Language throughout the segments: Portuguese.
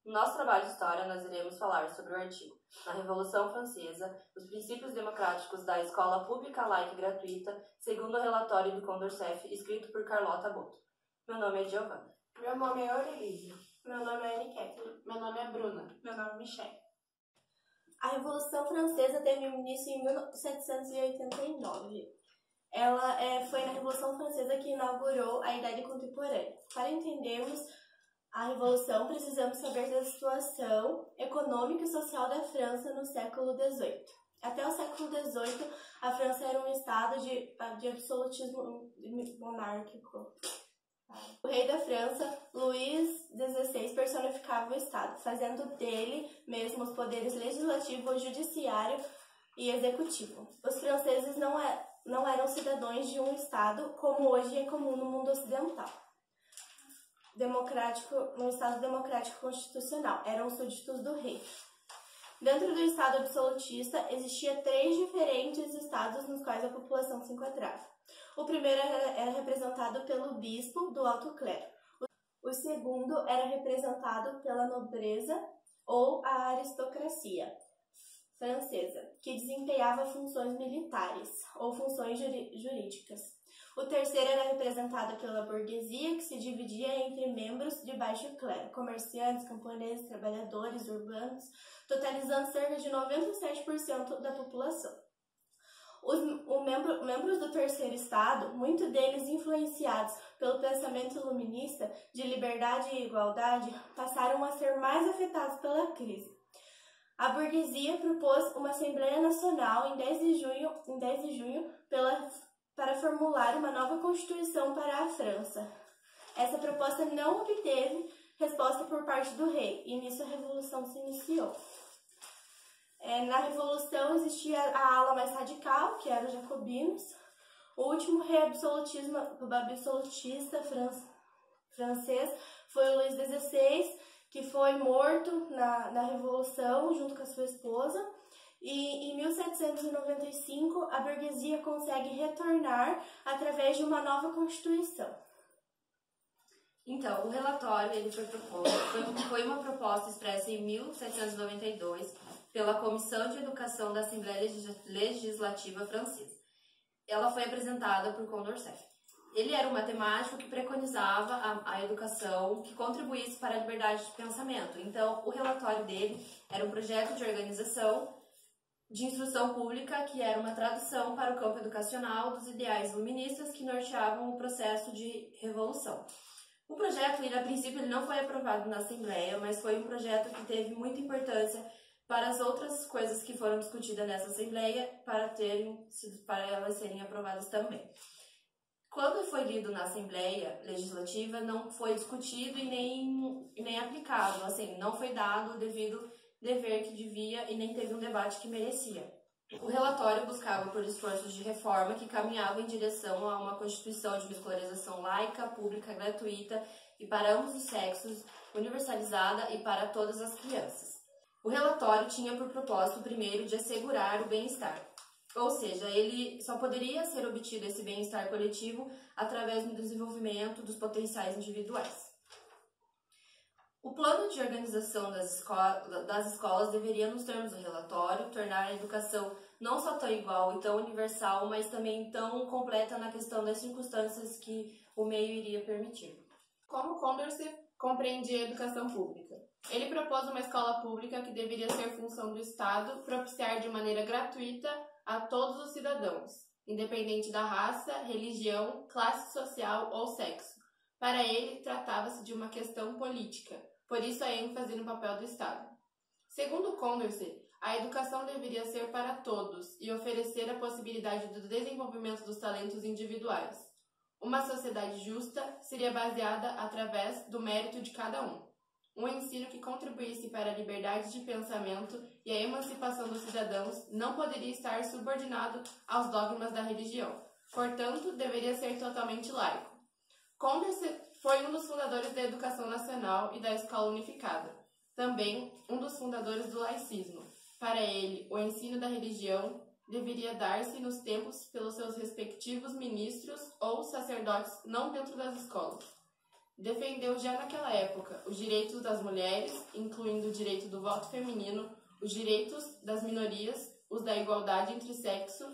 No nosso trabalho de história, nós iremos falar sobre o artigo Na Revolução Francesa, os princípios democráticos da escola pública, laica e gratuita, segundo o relatório do Condorcet, escrito por Carlota Boto. Meu nome é Giovanna. Meu nome é Aurelísio. Meu nome é Aniquete. Meu nome é Bruna. Meu nome é Michelle. A Revolução Francesa teve início em 1789. Ela foi na Revolução Francesa que inaugurou a Idade Contemporânea. Para entendermos a Revolução, precisamos saber da situação econômica e social da França no século XVIII. Até o século XVIII, a França era um estado de absolutismo monárquico. O rei da França, Luís XVI, personificava o Estado, fazendo dele mesmo os poderes legislativo, judiciário e executivo. Os franceses não eram cidadãos de um Estado, como hoje é comum no mundo ocidental. No Estado democrático constitucional, eram súditos do rei. Dentro do Estado absolutista, existia 3 diferentes estados nos quais a população se encontrava. O primeiro era representado pelo bispo do alto clero. O segundo era representado pela nobreza ou a aristocracia francesa, que desempenhava funções militares ou funções jurídicas. O terceiro era representado pela burguesia, que se dividia entre membros de baixo clero, comerciantes, camponeses, trabalhadores urbanos, totalizando cerca de 97% da população. Os membros do terceiro estado, muitos deles influenciados pelo pensamento iluminista de liberdade e igualdade, passaram a ser mais afetados pela crise. A burguesia propôs uma Assembleia Nacional em 10 de junho para formular uma nova Constituição para a França. Essa proposta não obteve resposta por parte do rei, e nisso a Revolução se iniciou. Na Revolução existia a ala mais radical, que eram os jacobinos. O último rei absolutista francês foi o Luís XVI, que foi morto na Revolução junto com a sua esposa. E em 1795 a burguesia consegue retornar através de uma nova Constituição. Então, o relatório foi uma proposta expressa em 1792 pela Comissão de Educação da Assembleia Legislativa Francesa. Ela foi apresentada por Condorcet. Ele era um matemático que preconizava a educação que contribuísse para a liberdade de pensamento. Então, o relatório dele era um projeto de organização de instrução pública que era uma tradução para o campo educacional dos ideais iluministas que norteavam o processo de revolução. O projeto, a princípio, não foi aprovado na Assembleia, mas foi um projeto que teve muita importância para as outras coisas que foram discutidas nessa Assembleia, para elas serem aprovadas também. Quando foi lido na Assembleia Legislativa, não foi discutido e nem aplicado, assim, não foi dado o devido dever que devia e nem teve um debate que merecia. O relatório buscava por esforços de reforma que caminhavam em direção a uma constituição de uma escolarização laica, pública, gratuita e para ambos os sexos, universalizada e para todas as crianças. O relatório tinha por propósito, primeiro, de assegurar o bem-estar, ou seja, ele só poderia ser obtido esse bem-estar coletivo através do desenvolvimento dos potenciais individuais. O plano de organização das escolas deveria, nos termos do relatório, tornar a educação não só tão igual e tão universal, mas também tão completa na questão das circunstâncias que o meio iria permitir. Como Condorcet compreendia a educação pública? Ele propôs uma escola pública que deveria ser função do Estado propiciar de maneira gratuita a todos os cidadãos, independente da raça, religião, classe social ou sexo. Para ele, tratava-se de uma questão política, por isso a ênfase no papel do Estado. Segundo Condorcet, a educação deveria ser para todos e oferecer a possibilidade do desenvolvimento dos talentos individuais. Uma sociedade justa seria baseada através do mérito de cada um. Um ensino que contribuísse para a liberdade de pensamento e a emancipação dos cidadãos não poderia estar subordinado aos dogmas da religião. Portanto, deveria ser totalmente laico. Condorcet foi um dos fundadores da Educação Nacional e da Escola Unificada. Também um dos fundadores do laicismo. Para ele, o ensino da religião deveria dar-se nos templos pelos seus respectivos ministros ou sacerdotes, não dentro das escolas. defendeu já naquela época os direitos das mulheres, incluindo o direito do voto feminino, os direitos das minorias, os da igualdade entre sexos,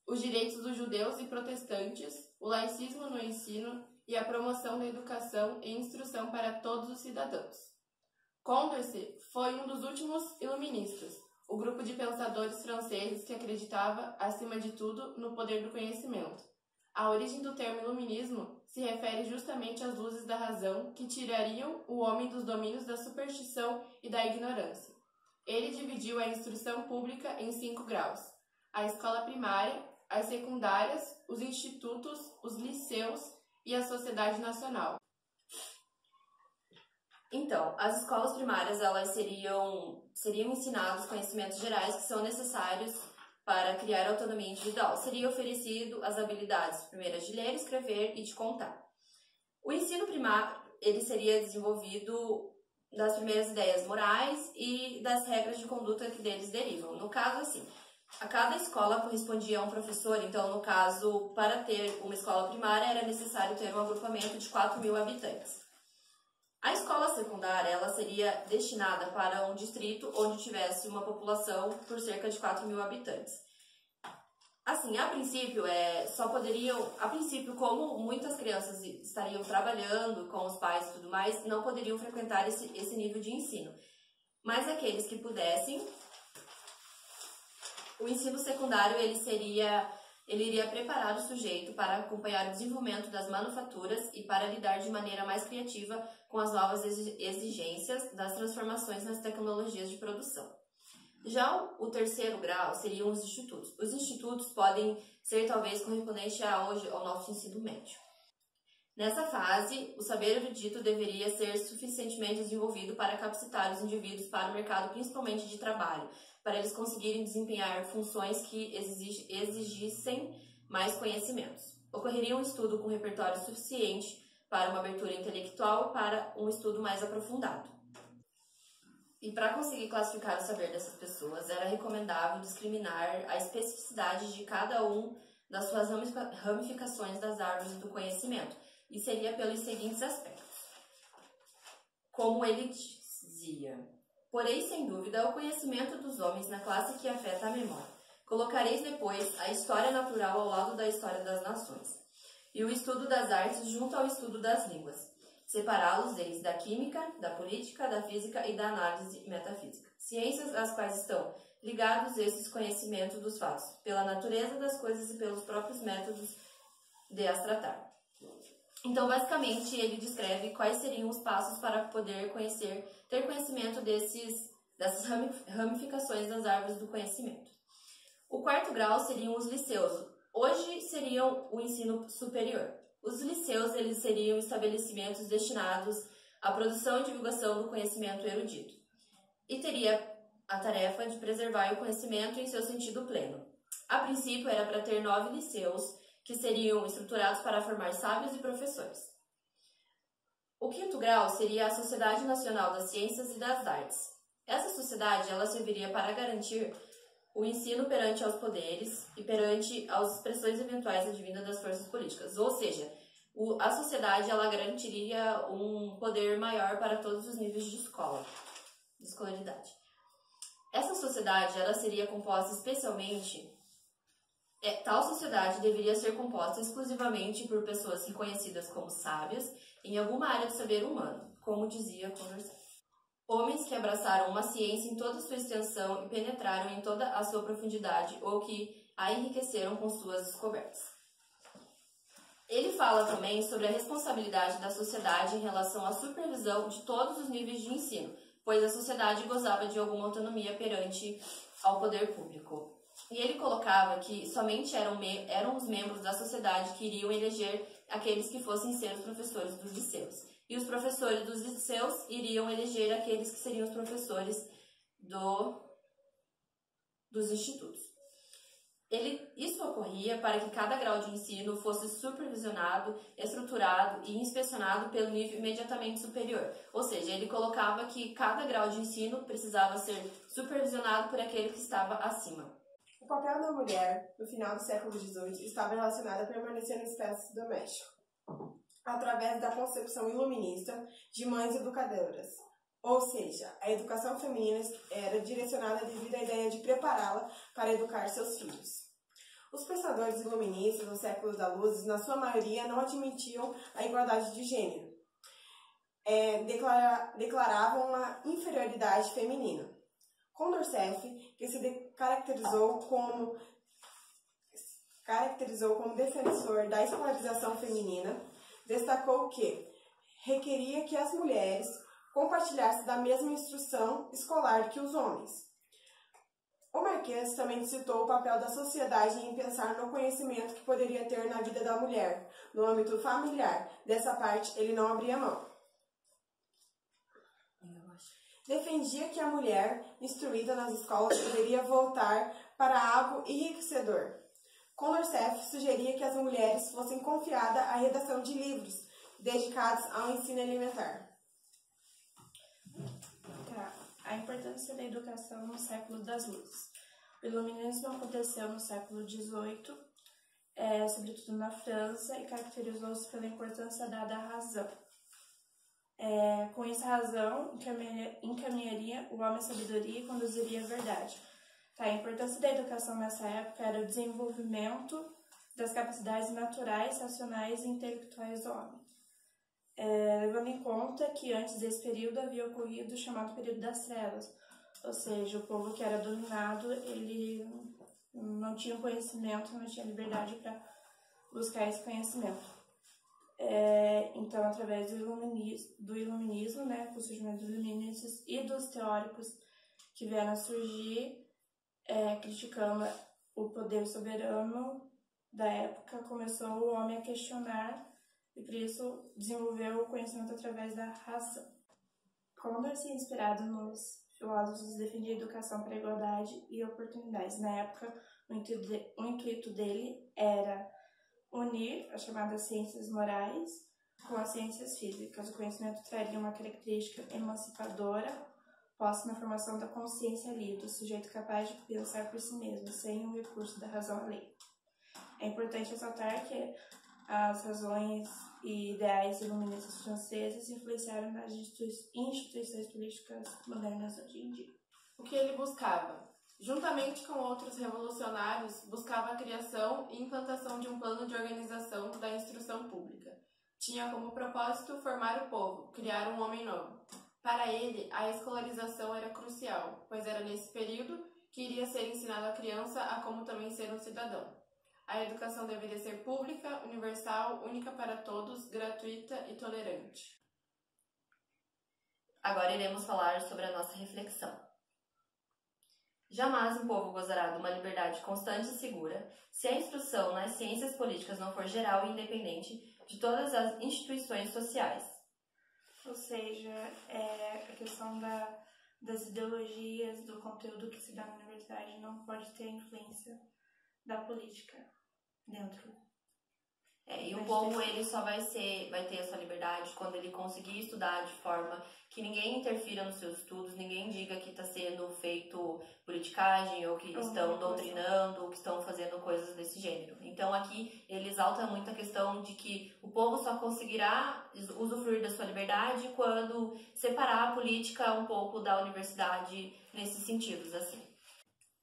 os direitos dos judeus e protestantes, o laicismo no ensino e a promoção da educação e instrução para todos os cidadãos. Condorcet foi um dos últimos iluministas, o grupo de pensadores franceses que acreditava, acima de tudo, no poder do conhecimento. A origem do termo iluminismo se refere justamente às luzes da razão que tirariam o homem dos domínios da superstição e da ignorância. Ele dividiu a instrução pública em 5 graus: a escola primária, as secundárias, os institutos, os liceus e a sociedade nacional. Então, as escolas primárias elas seriam ensinados conhecimentos gerais que são necessários para criar autonomia individual. Seria oferecido as habilidades primeiras de ler, escrever e de contar. O ensino primário ele seria desenvolvido das primeiras ideias morais e das regras de conduta que deles derivam. No caso, assim, a cada escola correspondia a um professor. Então, no caso, para ter uma escola primária era necessário ter um agrupamento de 4.000 habitantes. A escola secundária ela seria destinada para um distrito onde tivesse uma população por cerca de 4.000 habitantes. Assim, a princípio, como muitas crianças estariam trabalhando com os pais e tudo mais, não poderiam frequentar esse nível de ensino. Mas aqueles que pudessem, o ensino secundário ele iria preparar o sujeito para acompanhar o desenvolvimento das manufaturas e para lidar de maneira mais criativa com as novas exigências das transformações nas tecnologias de produção. Já o terceiro grau seriam os institutos. Os institutos podem ser talvez correspondente ao nosso ensino médio. Nessa fase, o saber erudito deveria ser suficientemente desenvolvido para capacitar os indivíduos para o mercado, principalmente de trabalho, para eles conseguirem desempenhar funções que exigissem mais conhecimentos. Ocorreria um estudo com repertório suficiente para uma abertura intelectual e para um estudo mais aprofundado. E para conseguir classificar o saber dessas pessoas, era recomendável discriminar a especificidade de cada um das suas ramificações das árvores do conhecimento, e seria pelos seguintes aspectos. Como ele dizia: poreis sem dúvida o conhecimento dos homens na classe que afeta a memória. Colocareis depois a história natural ao lado da história das nações, e o estudo das artes junto ao estudo das línguas. Separá-los-eis da química, da política, da física e da análise metafísica. Ciências às quais estão ligados esses conhecimentos dos fatos, pela natureza das coisas e pelos próprios métodos de as tratar. Então, basicamente, ele descreve quais seriam os passos para poder ter conhecimento dessas ramificações das árvores do conhecimento. O quarto grau seriam os liceus. Hoje seriam o ensino superior. Os liceus eles seriam estabelecimentos destinados à produção e divulgação do conhecimento erudito, e teria a tarefa de preservar o conhecimento em seu sentido pleno. A princípio, era para ter 9 liceus, que seriam estruturados para formar sábios e professores. O quinto grau seria a Sociedade Nacional das Ciências e das Artes. Essa sociedade ela serviria para garantir o ensino perante aos poderes e perante as expressões eventuais advindas das forças políticas. Ou seja, a sociedade ela garantiria um poder maior para todos os níveis de escolaridade. Essa sociedade ela seria composta especialmente... Tal sociedade deveria ser composta exclusivamente por pessoas reconhecidas como sábias em alguma área do saber humano, como dizia Condorcet. Homens que abraçaram uma ciência em toda a sua extensão e penetraram em toda a sua profundidade ou que a enriqueceram com suas descobertas. Ele fala também sobre a responsabilidade da sociedade em relação à supervisão de todos os níveis de ensino, pois a sociedade gozava de alguma autonomia perante ao poder público. E ele colocava que somente eram os membros da sociedade que iriam eleger aqueles que fossem ser os professores dos liceus. E os professores dos liceus iriam eleger aqueles que seriam os professores dos institutos. Isso ocorria para que cada grau de ensino fosse supervisionado, estruturado e inspecionado pelo nível imediatamente superior. Ou seja, ele colocava que cada grau de ensino precisava ser supervisionado por aquele que estava acima. O papel da mulher, no final do século XVIII, estava relacionado a permanecer no espaço doméstico. através da concepção iluminista de mães educadoras. Ou seja, a educação feminina era direcionada devido à ideia de prepará-la para educar seus filhos. Os pensadores iluministas no século da Luz, na sua maioria, não admitiam a igualdade de gênero. Declaravam uma inferioridade feminina. Condorcet, que se caracterizou como defensor da escolarização feminina, destacou que requeria que as mulheres compartilhassem da mesma instrução escolar que os homens. O Marquês também citou o papel da sociedade em pensar no conhecimento que poderia ter na vida da mulher, no âmbito familiar. Dessa parte, ele não abria mão. Defendia que a mulher, instruída nas escolas, poderia voltar para algo enriquecedor. Condorcet sugeria que as mulheres fossem confiadas a redação de livros dedicados ao ensino elementar. A importância da educação no século das luzes. O iluminismo aconteceu no século XVIII, sobretudo na França, e caracterizou-se pela importância dada à razão. Com essa razão, encaminharia o homem à sabedoria e conduziria à verdade. A importância da educação nessa época era o desenvolvimento das capacidades naturais, racionais e intelectuais do homem. Levando em conta que antes desse período havia ocorrido o chamado período das trevas, ou seja, o povo que era dominado, ele não tinha conhecimento, não tinha liberdade para buscar esse conhecimento. Então, através do iluminismo, com o surgimento dos iluministas e dos teóricos que vieram a surgir, criticando o poder soberano da época, começou o homem a questionar e por isso desenvolveu o conhecimento através da razão. Condorcet, inspirado nos filósofos, defendia a educação para a igualdade e oportunidades. Na época, o intuito dele era unir as chamadas ciências morais com as ciências físicas. O conhecimento traria uma característica emancipadora, posta na formação da consciência livre, do sujeito capaz de pensar por si mesmo, sem o recurso da razão à lei. É importante ressaltar que as razões e ideais iluministas franceses influenciaram nas instituições políticas modernas hoje em dia. O que ele buscava? Juntamente com outros revolucionários, buscava a criação e implantação de um plano de organização da instrução pública. Tinha como propósito formar o povo, criar um homem novo. Para ele, a escolarização era crucial, pois era nesse período que iria ser ensinado à criança a como também ser um cidadão. A educação deveria ser pública, universal, única para todos, gratuita e tolerante. Agora iremos falar sobre a nossa reflexão. Jamais um povo gozará de uma liberdade constante e segura se a instrução nas ciências políticas não for geral e independente de todas as instituições sociais. Ou seja, a questão das ideologias, do conteúdo que se dá na universidade não pode ter influência da política dentro. E o povo ele só vai ter a sua liberdade quando ele conseguir estudar de forma que ninguém interfira nos seus estudos, ninguém diga que está sendo feito politicagem ou que estão doutrinando ou que estão fazendo coisas desse gênero. Então aqui ele exalta muito a questão de que o povo só conseguirá usufruir da sua liberdade quando separar a política um pouco da universidade nesses sentidos, assim.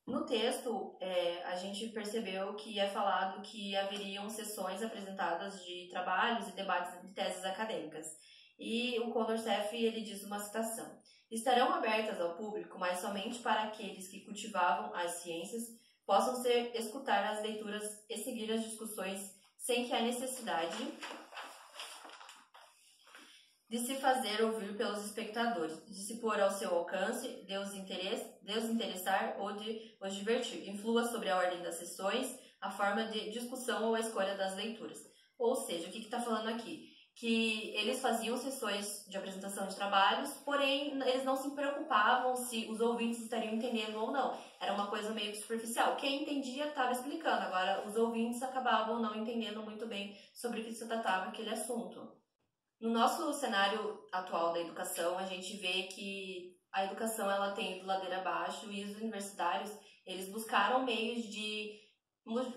No texto, a gente percebeu que é falado que haveriam sessões apresentadas de trabalhos e debates de teses acadêmicas. E o Condorcet, ele diz uma citação: estarão abertas ao público, mas somente para aqueles que cultivavam as ciências possam escutar as leituras e seguir as discussões sem que a necessidade de se fazer ouvir pelos espectadores, de se pôr ao seu alcance, de os interessar ou de os divertir. Influa sobre a ordem das sessões, a forma de discussão ou a escolha das leituras. Ou seja, o que está falando aqui? Que eles faziam sessões de apresentação de trabalhos, porém eles não se preocupavam se os ouvintes estariam entendendo ou não. Era uma coisa meio que superficial. Quem entendia estava explicando, agora os ouvintes acabavam não entendendo muito bem sobre o que se tratava aquele assunto. No nosso cenário atual da educação, a gente vê que a educação ela tem ido ladeira abaixo e os universitários eles buscaram meios de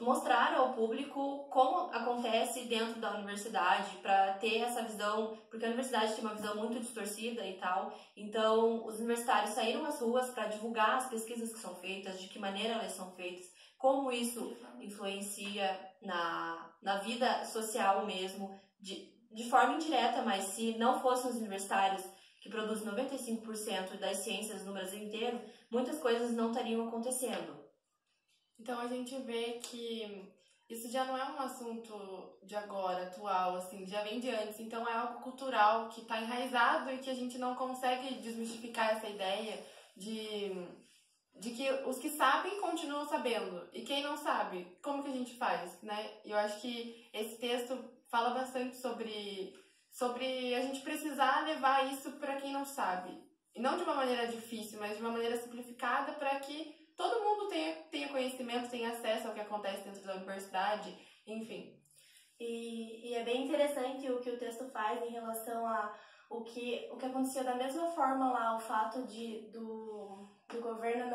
mostrar ao público como acontece dentro da universidade, para ter essa visão, porque a universidade tem uma visão muito distorcida e tal. Então, os universitários saíram às ruas para divulgar as pesquisas que são feitas, de que maneira elas são feitas, como isso influencia na vida social mesmo, de forma indireta, mas se não fossem os universitários que produzem 95% das ciências no Brasil inteiro, muitas coisas não estariam acontecendo. Então a gente vê que isso já não é um assunto de agora, atual, assim, já vem de antes. Então é algo cultural que está enraizado e que a gente não consegue desmistificar essa ideia de que os que sabem continuam sabendo. E quem não sabe, como que a gente faz, né? Eu acho que esse texto fala bastante sobre a gente precisar levar isso para quem não sabe. E não de uma maneira difícil, mas de uma maneira simplificada para que todo mundo tenha conhecimento, tenha acesso ao que acontece dentro da universidade, enfim. E é bem interessante o que o texto faz em relação a o que acontecia da mesma forma lá, o fato do governo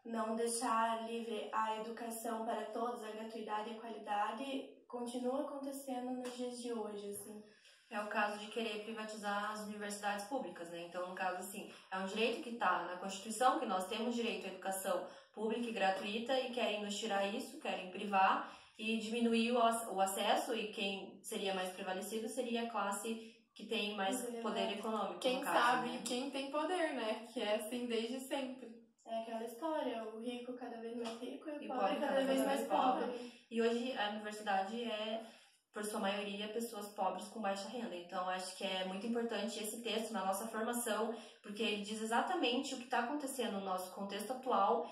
não deixar livre a educação para todos, a gratuidade e a qualidade, continua acontecendo nos dias de hoje, assim. É o caso de querer privatizar as universidades públicas, né? Então, no caso, assim, é um direito que está na Constituição, que nós temos direito à educação pública e gratuita, e querem nos tirar isso, querem privar e diminuir o acesso, e quem seria mais prevalecido seria a classe que tem mais poder econômico. Quem no caso, sabe, né? quem tem poder, né? Que é assim desde sempre. É aquela história, o rico cada vez mais rico e o E pobre cada vez mais pobre. E hoje a universidade é, por sua maioria, pessoas pobres com baixa renda. Então, acho que é muito importante esse texto na nossa formação, porque ele diz exatamente o que está acontecendo no nosso contexto atual,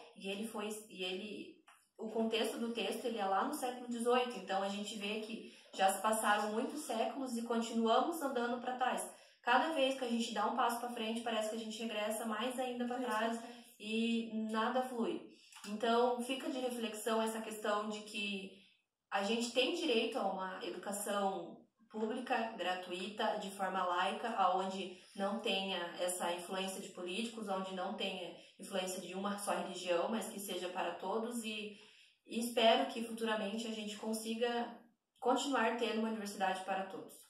o contexto do texto ele é lá no século XVIII. Então, a gente vê que já se passaram muitos séculos e continuamos andando para trás. Cada vez que a gente dá um passo para frente, parece que a gente regressa mais ainda para trás e nada flui. Então, fica de reflexão essa questão de que a gente tem direito a uma educação pública, gratuita, de forma laica, onde não tenha essa influência de políticos, onde não tenha influência de uma só religião, mas que seja para todos, e espero que futuramente a gente consiga continuar tendo uma universidade para todos.